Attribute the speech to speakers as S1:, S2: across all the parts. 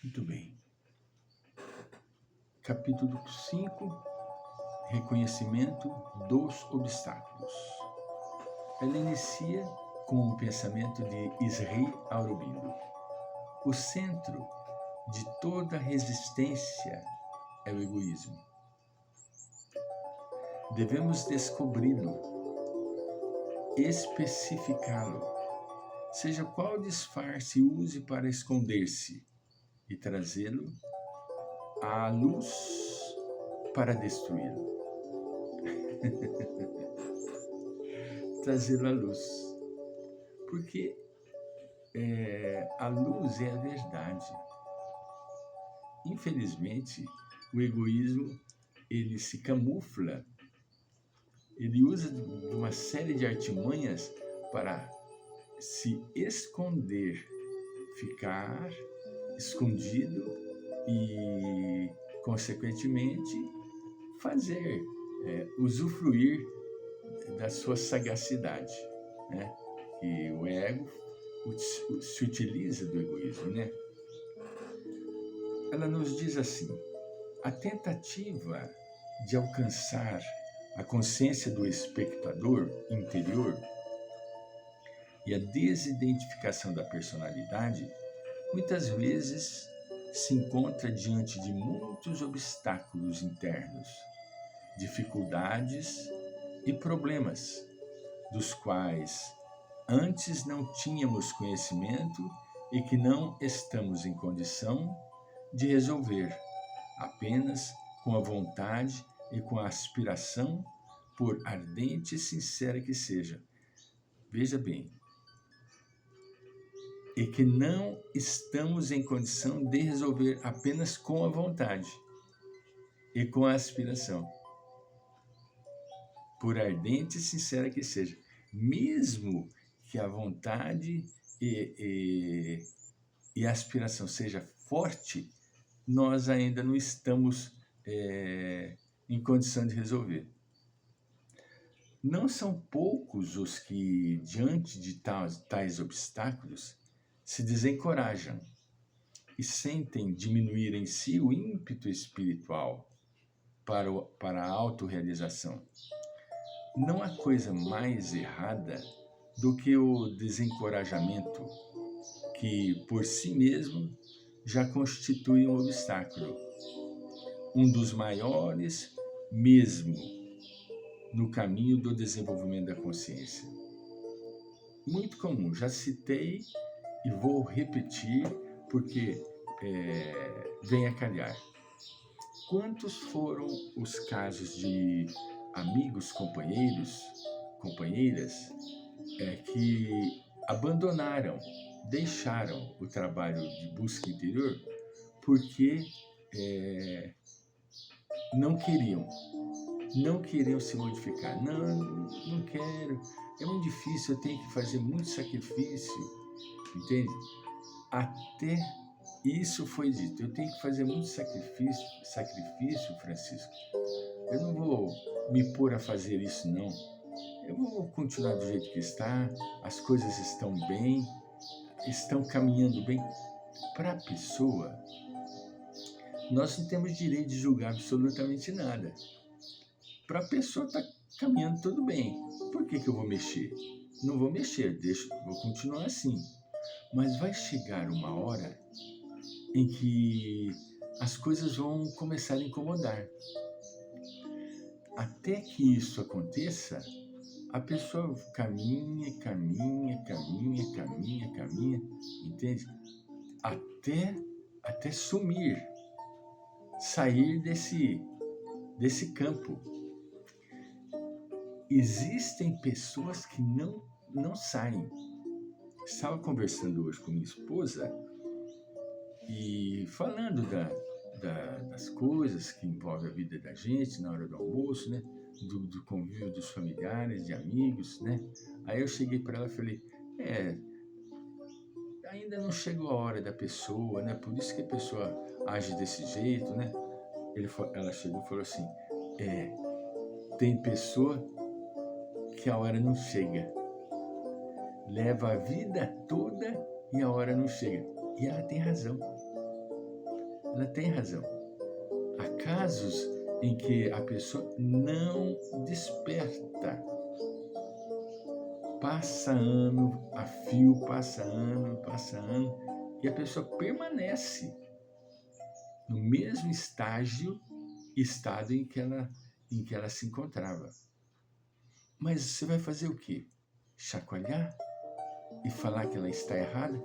S1: Muito bem. Capítulo 5: Reconhecimento dos obstáculos. Ela inicia com o pensamento de Sri Aurobindo. O centro de toda resistência é o egoísmo. Devemos descobri-lo, especificá-lo, seja qual disfarce use para esconder-se, e trazê-lo à luz para destruí-lo. Trazê-lo à luz. Porque a luz é a verdade. Infelizmente, o egoísmo, ele se camufla, ele usa de uma série de artimanhas para se esconder, ficar escondido e, consequentemente, fazer usufruir da sua sagacidade, né? E o ego se utiliza do egoísmo, né? Ela nos diz assim: a tentativa de alcançar a consciência do espectador interior e a desidentificação da personalidade muitas vezes se encontra diante de muitos obstáculos internos, dificuldades e problemas, dos quais antes não tínhamos conhecimento e que não estamos em condição de resolver, apenas com a vontade e com a aspiração, por ardente e sincera que seja. Veja bem, e que não estamos em condição de resolver apenas com a vontade e com a aspiração, por ardente e sincera que seja. Mesmo que a vontade e a aspiração seja forte, nós ainda não estamos em condição de resolver. Não são poucos os que, diante de tais obstáculos, se desencorajam e sentem diminuir em si o ímpeto espiritual para a autorrealização. Não há coisa mais errada do que o desencorajamento, que por si mesmo já constitui um obstáculo, um dos maiores mesmo no caminho do desenvolvimento da consciência. Muito comum, já citei e vou repetir porque vem a calhar. Quantos foram os casos de amigos, companheiras, que abandonaram, deixaram o trabalho de busca interior porque não queriam se modificar. Não quero, é muito difícil, eu tenho que fazer muito sacrifício, entende? Até isso foi dito, eu tenho que fazer muito sacrifício, Francisco. Eu não vou me pôr a fazer isso, não. Eu vou continuar do jeito que está, as coisas estão bem, estão caminhando bem. Para a pessoa, nós não temos direito de julgar absolutamente nada. Para a pessoa está caminhando tudo bem. Por que eu vou mexer? Não vou mexer, vou continuar assim. Mas vai chegar uma hora em que as coisas vão começar a incomodar. Até que isso aconteça, a pessoa caminha, entende? Até sumir, sair desse campo. Existem pessoas que não saem. Estava conversando hoje com minha esposa e falando das coisas que envolvem a vida da gente na hora do almoço, né? Do convívio dos familiares, de amigos, né? Aí eu cheguei para ela e falei, ainda não chegou a hora da pessoa, né? Por isso que a pessoa age desse jeito, né? Ela chegou e falou assim, tem pessoa que a hora não chega. Leva a vida toda e a hora não chega. E ela tem razão. ela tem razão. Há casos em que a pessoa não desperta. Passa ano a fio, passa ano, e a pessoa permanece no mesmo estado em que ela se encontrava. Mas você vai fazer o quê? Chacoalhar e falar que ela está errada?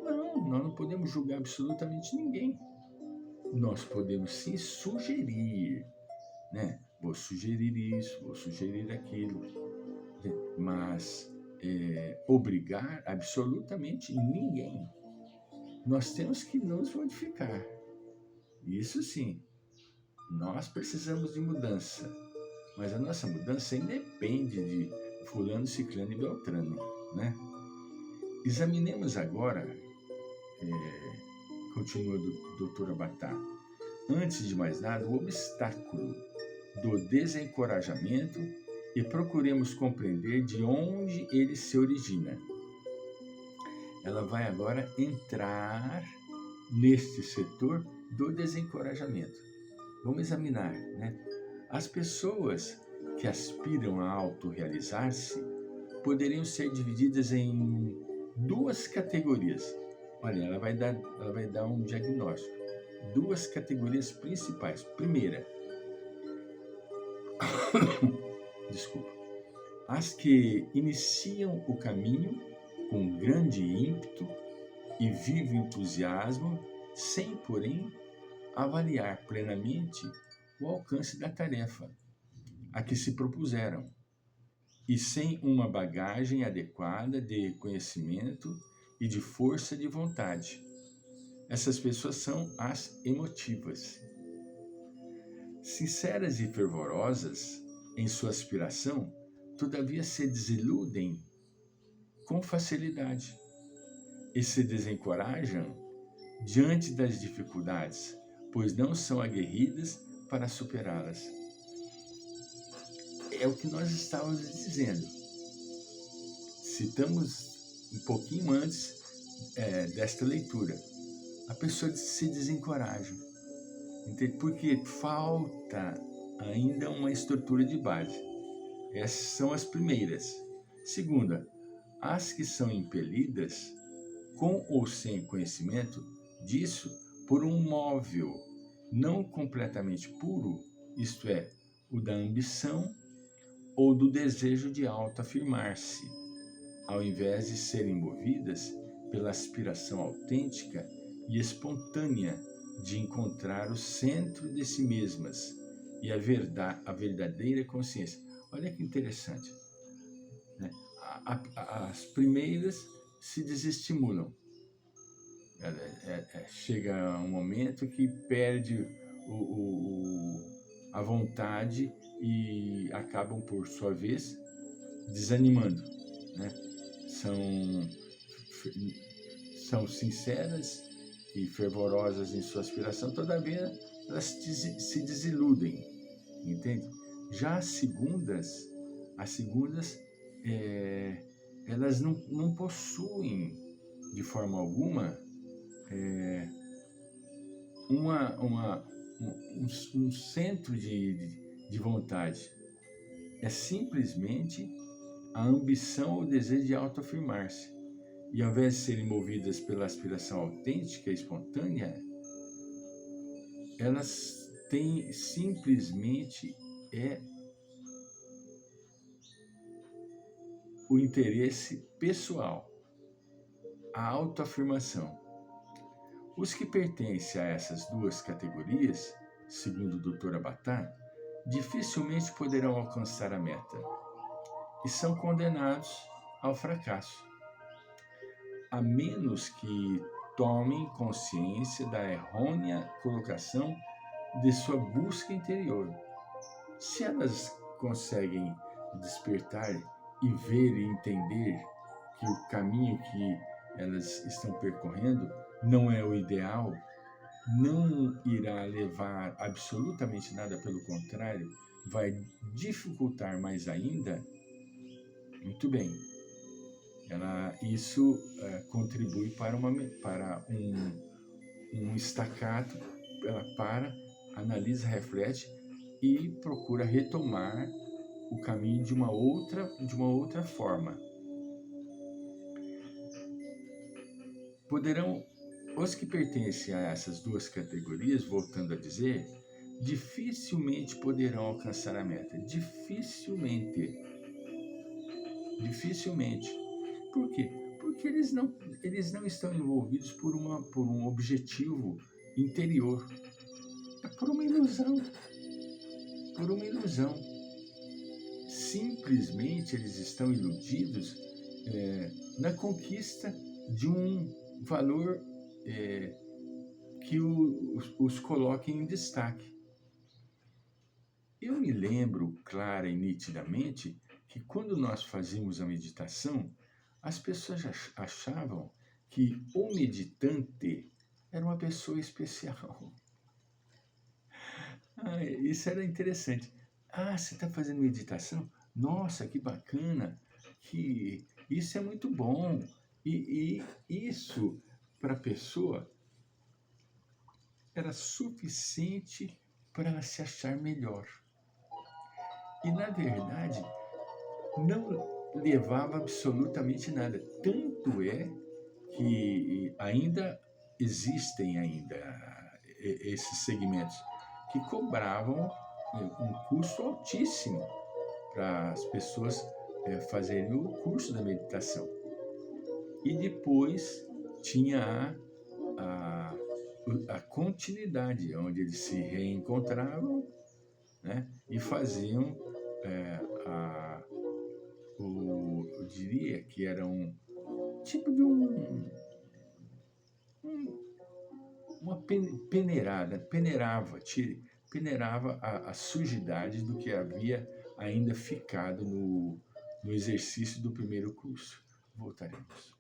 S1: Não, nós não podemos julgar absolutamente ninguém. Nós podemos sim sugerir, né? Vou sugerir isso, vou sugerir aquilo, mas obrigar absolutamente ninguém. Nós temos que nos modificar. Isso sim, nós precisamos de mudança, mas a nossa mudança independe de fulano, ciclano e beltrano, né? Examinemos agora, continua o doutor Abatá, antes de mais nada, o obstáculo do desencorajamento e procuremos compreender de onde ele se origina. Ela vai agora entrar neste setor do desencorajamento. Vamos examinar, né? As pessoas que aspiram a autorrealizar-se poderiam ser divididas em duas categorias. Olha, ela vai dar um diagnóstico. Duas categorias principais. Primeira, desculpa, as que iniciam o caminho com grande ímpeto e vivo entusiasmo, sem, porém, avaliar plenamente o alcance da tarefa a que se propuseram e sem uma bagagem adequada de conhecimento e de força de vontade. Essas pessoas são as emotivas. Sinceras e fervorosas em sua aspiração, todavia se desiludem com facilidade e se desencorajam diante das dificuldades, pois não são aguerridas para superá-las. É o que nós estávamos dizendo. Citamos um pouquinho antes desta leitura. A pessoa se desencoraja, porque falta ainda uma estrutura de base. Essas são as primeiras. Segunda, as que são impelidas, com ou sem conhecimento disso, por um móvel não completamente puro, isto é, o da ambição ou do desejo de autoafirmar-se, ao invés de serem movidas pela aspiração autêntica e espontânea de encontrar o centro de si mesmas e a verdadeira consciência. Olha que interessante, né? As primeiras se desestimulam. Chega um momento que perde a vontade e acabam, por sua vez, desanimando, né? São sinceras e fervorosas em sua aspiração, todavia elas se desiludem, entende? Já as segundas elas não possuem de forma alguma um centro de vontade. É simplesmente a ambição ou o desejo de autoafirmar-se. E ao invés de serem movidas pela aspiração autêntica e espontânea, elas têm simplesmente o interesse pessoal, a autoafirmação. Os que pertencem a essas duas categorias, segundo o Dr. Abatá, dificilmente poderão alcançar a meta e são condenados ao fracasso, a menos que tomem consciência da errônea colocação de sua busca interior. Se elas conseguem despertar e ver e entender que o caminho que elas estão percorrendo não é o ideal, não irá levar absolutamente nada, pelo contrário, vai dificultar mais ainda, muito bem. Isso contribui para um estacato ela para, analisa, reflete e procura retomar o caminho de uma outra forma. Poderão, os que pertencem a essas duas categorias, voltando a dizer, dificilmente poderão alcançar a meta. Dificilmente. Dificilmente. Por quê? Porque eles não estão envolvidos por um objetivo interior. É por uma ilusão. Por uma ilusão. Simplesmente eles estão iludidos na conquista de um valor que os coloque em destaque. Eu me lembro clara e nitidamente que quando nós fazíamos a meditação, as pessoas achavam que o meditante era uma pessoa especial. Isso era interessante. Você está fazendo meditação? Nossa, que bacana! Que isso é muito bom. E isso, para a pessoa, era suficiente para ela se achar melhor. E, na verdade, não levava absolutamente nada. Tanto é que ainda existem esses segmentos que cobravam um custo altíssimo para as pessoas fazerem o curso da meditação. E depois tinha a continuidade, onde eles se reencontravam, né, e faziam eu diria que era um tipo de uma peneirada, peneirava a sujidade do que havia ainda ficado no exercício do primeiro curso. Voltaremos.